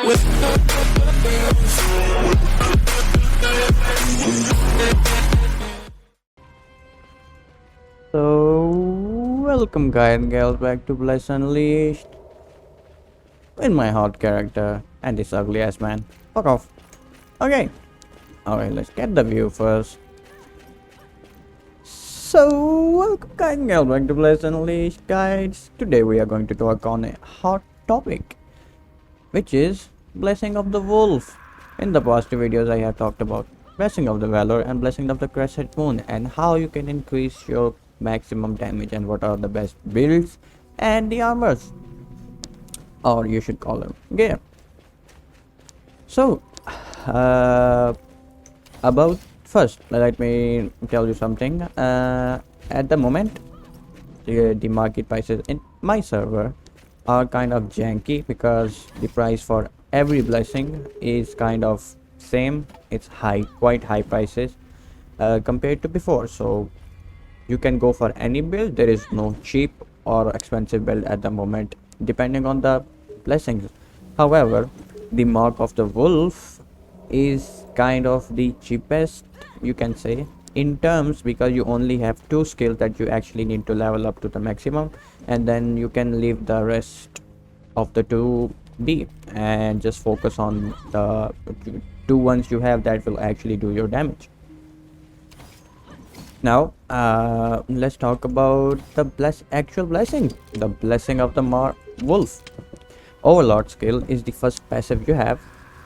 So, welcome guys and girls back to Bless Unleashed with my hot character and this ugly ass man. Fuck off. Okay. Alright, let's get the view first. So, welcome guys and girls back to Bless Unleashed, guys. Today we are going to talk on a hot topic, which is Blessing of the Wolf. In the past two videos I have talked about Blessing of the Valor and Blessing of the Crescent Moon and how you can increase your maximum damage and what are the best builds and the armors, or you should call them gear. So about first, let me tell you something. At the moment the market prices in my server are kind of janky because the price for every blessing is kind of same. It's quite high prices compared to before, so you can go for any build. There is no cheap or expensive build at the moment depending on the blessings. However, the Mark of the Wolf is kind of the cheapest, you can say, in terms, because you only have two skills that you actually need to level up to the maximum, and then you can leave the rest of the two be and just focus on the two ones you have that will actually do your damage. Now let's talk about the actual blessing. The Blessing of the Wolf Overlord skill is the first passive you have.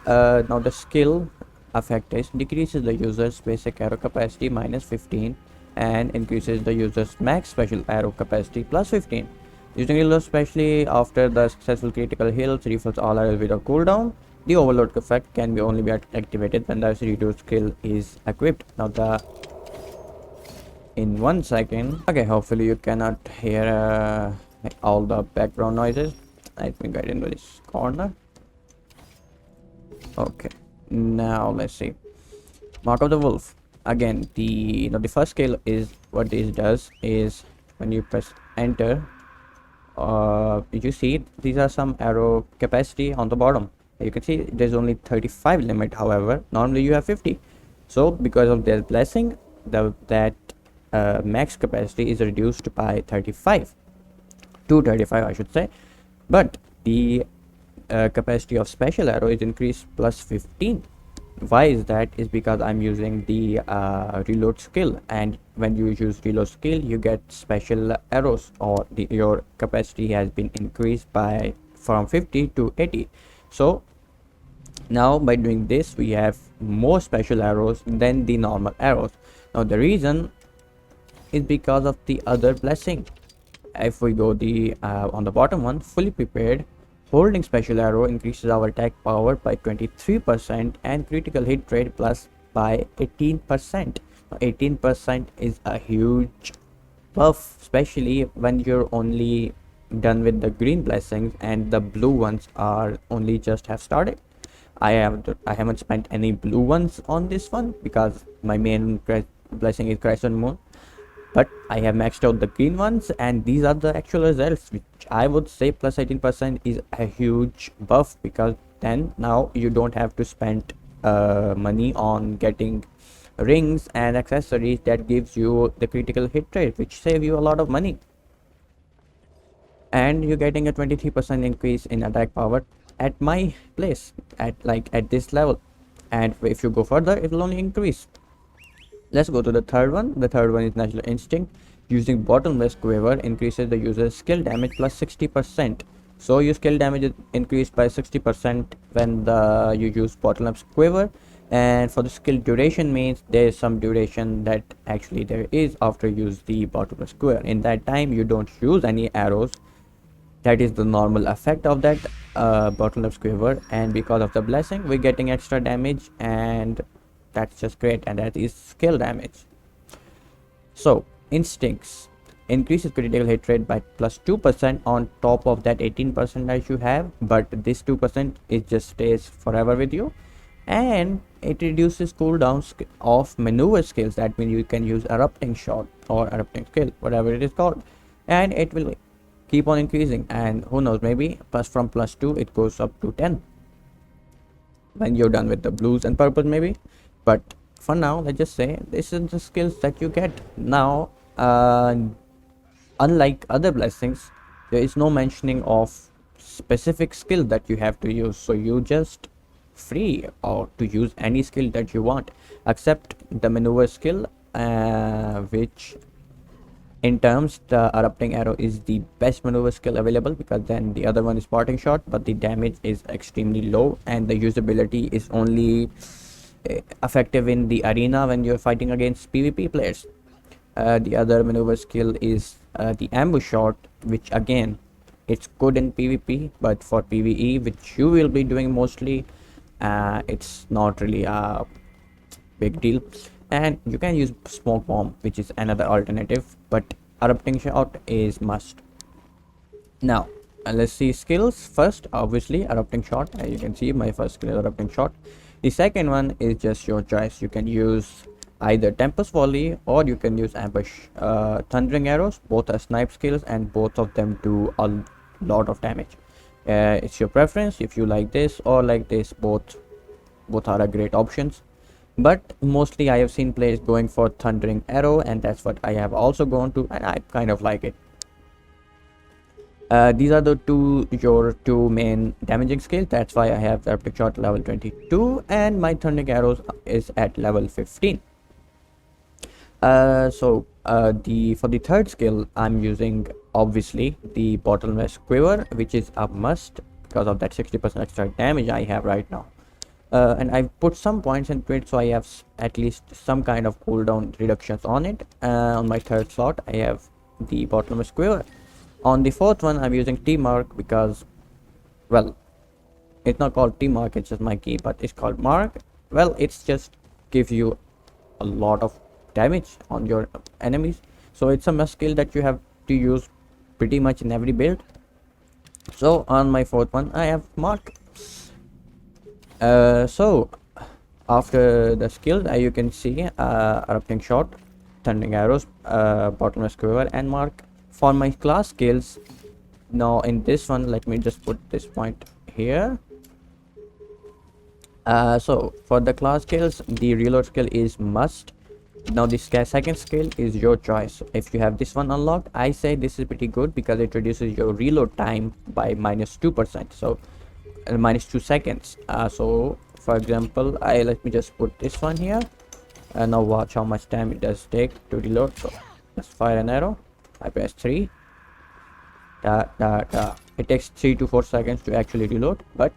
Now the skill effect is decreases the user's basic arrow capacity minus 15 and increases the user's max special arrow capacity plus 15. Using reload, especially after the successful critical hits, refills all arrows without cooldown. The overload effect can be only be activated when the reduced skill is equipped. Now in 1 second, okay, hopefully you cannot hear all the background noises. Let me get into this corner. Okay, now let's see. Mark of the Wolf. Again, the first skill is what this does is when you press enter, you see these are some arrow capacity on the bottom. You can see there's only 35 limit. However, normally you have 50. So because of their blessing, that max capacity is reduced by 35 to 35, I should say. But the capacity of special arrow is increased plus 15. Why is that? Is because I'm using the reload skill, and when you use reload skill you get special arrows, or your capacity has been increased by from 50 to 80. So now by doing this we have more special arrows than the normal arrows. Now the reason is because of the other blessing. If we go the on the bottom one, fully prepared, holding special arrow increases our attack power by 23% and critical hit rate plus by 18%. 18% is a huge buff, especially when you're only done with the green blessings and the blue ones are only just have started. I haven't spent any blue ones on this one because my main blessing is Crescent Moon, but I have maxed out the green ones, and these are the actual results, which I would say plus 18% is a huge buff, because then now you don't have to spend money on getting rings and accessories that gives you the critical hit rate, which save you a lot of money, and you're getting a 23% increase in attack power at my place at this level, and if you go further it will only increase. Let's go to the third one. The third one is Natural Instinct. Using Bottomless Quiver increases the user's skill damage plus 60%. So your skill damage is increased by 60% when you use Bottomless Quiver, and for the skill duration means there is some duration that actually there is after you use the Bottomless Quiver. In that time you don't use any arrows. That is the normal effect of that Bottomless Quiver, and because of the blessing we're getting extra damage, and that's just great, and that is skill damage. So Instincts increases critical hit rate by plus 2% on top of that 18% that you have, but this 2% it just stays forever with you, and it reduces cooldowns of maneuver skills. That means you can use erupting shot or erupting skill, whatever it is called, and it will keep on increasing, and who knows, maybe from plus 2 it goes up to 10. when you're done with the blues and purples maybe. But for now, let's just say this is the skills that you get now. Unlike other blessings, there is no mentioning of specific skill that you have to use, so you just free or to use any skill that you want except the maneuver skill, which in terms the erupting arrow is the best maneuver skill available, because then the other one is parting shot, but the damage is extremely low and the usability is only effective in the arena when you're fighting against PvP players. The other maneuver skill is the ambush shot, which again it's good in PvP, but for PvE, which you will be doing mostly, it's not really a big deal. And you can use smoke bomb, which is another alternative, but erupting shot is must. Now let's see skills. First, obviously erupting shot. As you can see, my first skill is erupting shot. The second one is just your choice. You can use either tempest volley or you can use ambush. Thundering arrows, both are snipe skills and both of them do a lot of damage. It's your preference if you like this or like this. Both are a great options, but mostly I have seen players going for thundering arrow, and that's what I have also gone to, and I kind of like it. These are your two main damaging skills. That's why I have the erupting shot level 22 and my thundering arrows is at level 15. For the third skill, I'm using obviously the bottomless quiver, which is a must because of that 60% extra damage I have right now. And I've put some points into it, so I have at least some kind of cooldown reductions on it. On my third slot, I have the bottomless quiver. On the fourth one, I'm using T mark because, well, it's not called T mark, it's just my key, but it's called mark. Well, it's just gives you a lot of damage on your enemies, so it's a must skill that you have to use pretty much in every build. So on my fourth one, I have mark. So after the skills, you can see erupting shot, thundering arrows, bottomless quiver, and mark. For my class skills, now in this one, let me just put this point here. So for the class skills, the reload skill is must. Now this second skill is your choice. If you have this one unlocked, I say this is pretty good because it reduces your reload time by -2%, so -2 seconds. So for example, let me just put this one here, and now watch how much time it does take to reload. So let's fire an arrow. I press 3. It takes 3 to 4 seconds to actually reload. But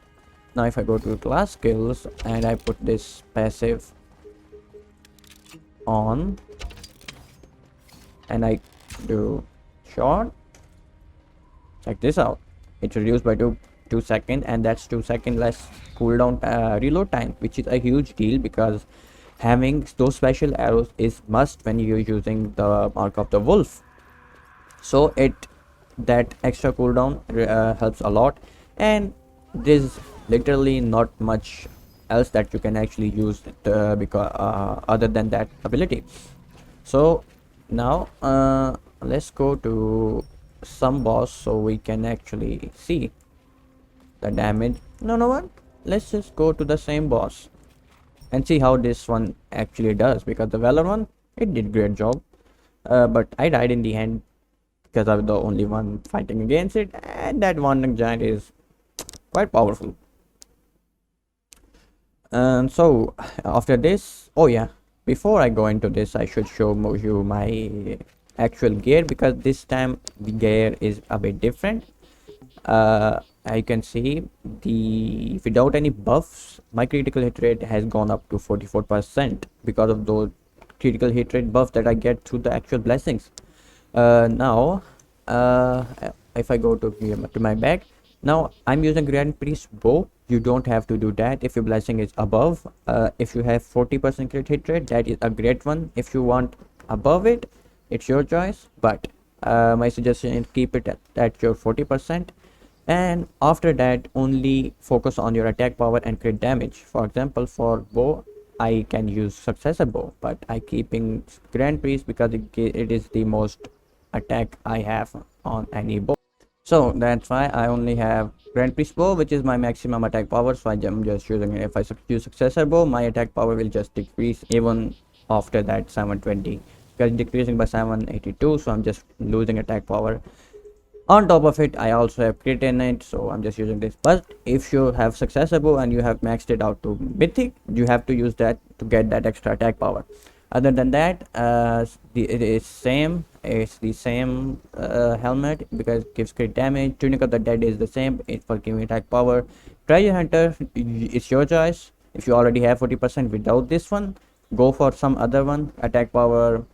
now if I go to class skills and I put this passive on and I do shot, check this out, it's reduced by 2 seconds, and that's 2 seconds less cooldown reload time, which is a huge deal because having those special arrows is must when you're using the mark of the wolf. So that extra cooldown helps a lot, and there's literally not much else that you can actually use because other than that ability. So now let's go to some boss so we can actually see the damage. No, let's just go to the same boss and see how this one actually does, because the Valor one, it did great job, but I died in the end because I was the only one fighting against it, and that wandering giant is quite powerful. And so after this, oh yeah, before I go into this, I should show you my actual gear, because this time the gear is a bit different. I can see without any buffs, my critical hit rate has gone up to 44% because of those critical hit rate buffs that I get through the actual blessings. Now if I go to my bag, now I'm using Grand Priest bow. You don't have to do that if your blessing is above. If you have 40% crit hit rate, that is a great one. If you want above it, it's your choice, but my suggestion is keep it at your 40%, and after that only focus on your attack power and crit damage. For example, for bow, I can use successor bow, but I keeping Grand Priest because it is the most attack I have on any bow. So that's why I only have Grand Priest bow, which is my maximum attack power. So I'm just using it. If I use successor bow, my attack power will just decrease even after that 720, because decreasing by 782. So I'm just losing attack power. On top of it, I also have crit in it, so I'm just using this. But if you have successor bow and you have maxed it out to mythic, you have to use that to get that extra attack power. Other than that, it is same. It's the same helmet, because it gives crit damage. Tunic of the Dead is the same. It's for giving attack power. Treasure Hunter, it's your choice. If you already have 40% without this one, go for some other one. Attack power,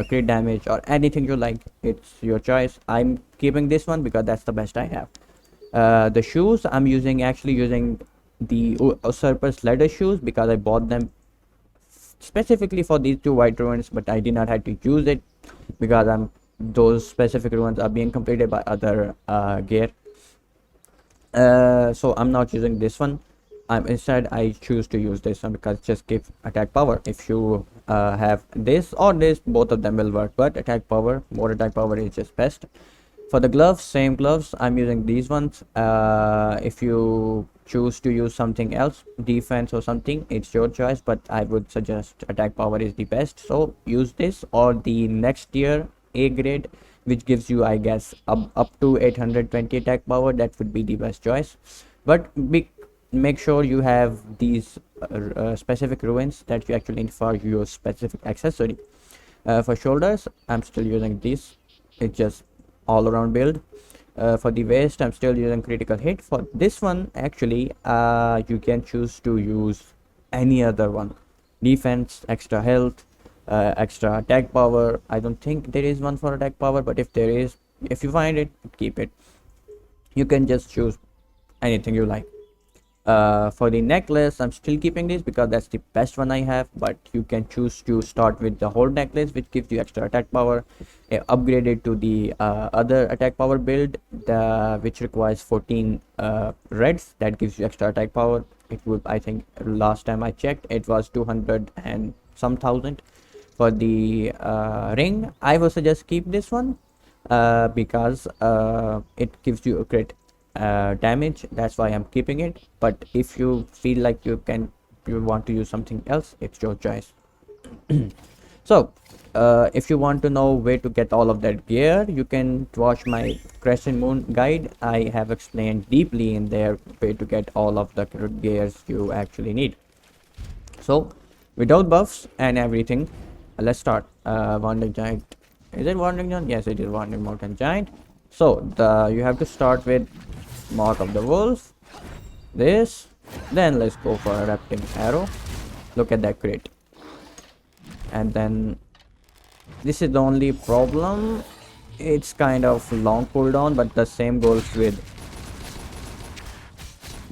crit damage, or anything you like. It's your choice. I'm keeping this one because that's the best I have. The shoes, I'm actually using the Usurper's leather shoes, because I bought them specifically for these two white ruins, but I did not have to use it because those specific ruins are being completed by other gear. So I'm not using this one. Instead I choose to use this one because it just gives attack power. If you have this or this, both of them will work, but attack power, more attack power is just best. For the gloves, same gloves, I'm using these ones. If you choose to use something else, defense or something, it's your choice, but I would suggest attack power is the best. So use this or the next tier A grade, which gives you, I guess, up to 820 attack power. That would be the best choice. But make sure you have these specific ruins that you actually need for your specific accessory. For shoulders, I'm still using this. It's just all around build. For the waist, I'm still using critical hit. For this one, actually, you can choose to use any other one. Defense, extra health, extra attack power. I don't think there is one for attack power, but if there is, if you find it, keep it. You can just choose anything you like. For the necklace, I'm still keeping this because that's the best one I have, but you can choose to start with the whole necklace, which gives you extra attack power. Upgrade it to the other attack power build, which requires 14 reds. That gives you extra attack power. It would, I think last time I checked, it was 200 and some thousand. For the ring, I would suggest keep this one because it gives you a crit damage. That's why I'm keeping it. But if you feel like you want to use something else, it's your choice. So if you want to know where to get all of that gear, you can watch my Crescent Moon guide. I have explained deeply in there where to get all of the gears you actually need. So without buffs and everything, let's start. Wandering Giant, is it Wandering Giant? Yes, it is Wandering Mountain Giant. So you have to start with Mark of the Wolf, this, then let's go for Erupting Arrow. Look at that crit. And then this is the only problem, it's kind of long cooldown, but the same goes with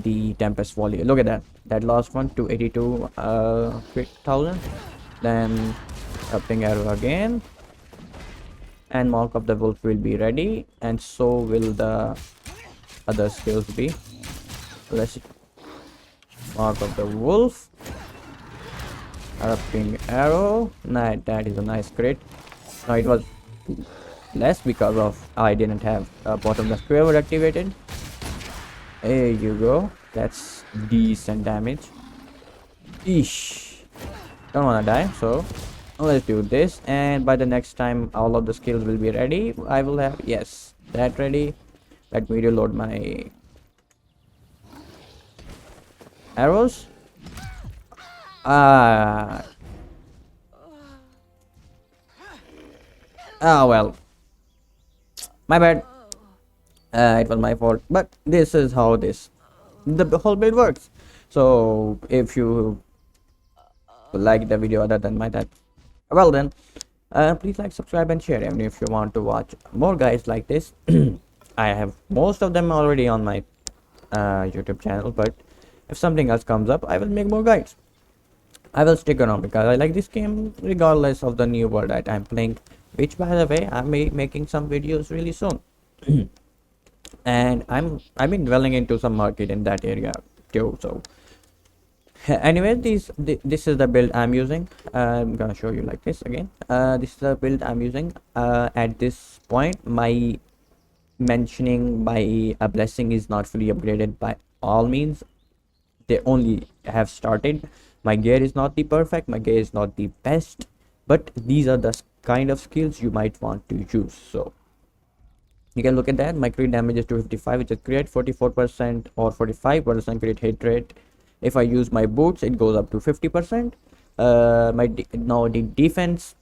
the Tempest Volley. Look at that last one, 282 crit thousand. Then Erupting Arrow again, and Mark of the Wolf will be ready, and so will the other skills be. Let's see. Mark of the Wolf, Erupting Arrow. Nah, that is a nice crit. Now it was less because of I didn't have Bottomless Quiver activated. There you go. That's decent damage. Eesh. Don't wanna die, so let's do this, and by the next time all of the skills will be ready. I will have, yes, that ready. Let me reload my arrows. Well, my bad. It was my fault, but this is how the whole build works. So if you like the video other than my that, well then, please like, subscribe and share. Even if you want to watch more guys like this, I have most of them already on my YouTube channel, but if something else comes up, I will make more guides. I will stick around because I like this game regardless of the new world that I'm playing, which by the way I'm making some videos really soon. And I've been dwelling into some market in that area too. So anyway, this is the build I'm using. I'm gonna show you like this again. This is the build I'm using. At this point, my mentioning by a blessing is not fully upgraded by all means. They only have started. My gear is not the perfect, my gear is not the best, but these are the kind of skills you might want to use. So you can look at that. My crit damage is 255, which is great. 44% or 45% crit hit rate. If I use my boots, it goes up to 50%. Now the defense,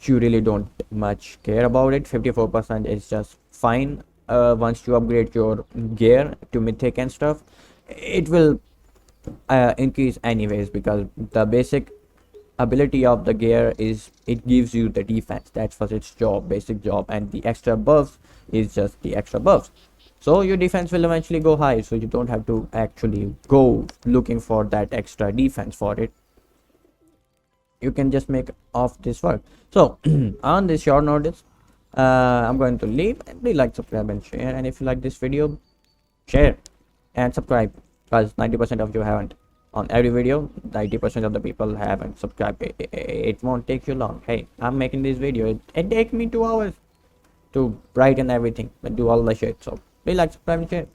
you really don't much care about it. 54% is just fine. Once you upgrade your gear to mythic and stuff, it will increase anyways, because the basic ability of the gear is it gives you the defense. That's what its job, basic job, and the extra buffs is just the extra buffs. So your defense will eventually go high, so you don't have to actually go looking for that extra defense for it. You can just make off this work. So on this short notice, I'm going to leave, and please like, subscribe, and share. And if you like this video, share and subscribe, because 90% of you haven't. On every video, 90% of the people haven't subscribed. It won't take you long. Hey, I'm making this video, it takes me 2 hours to write and everything and do all the shit. So please like, subscribe, and share.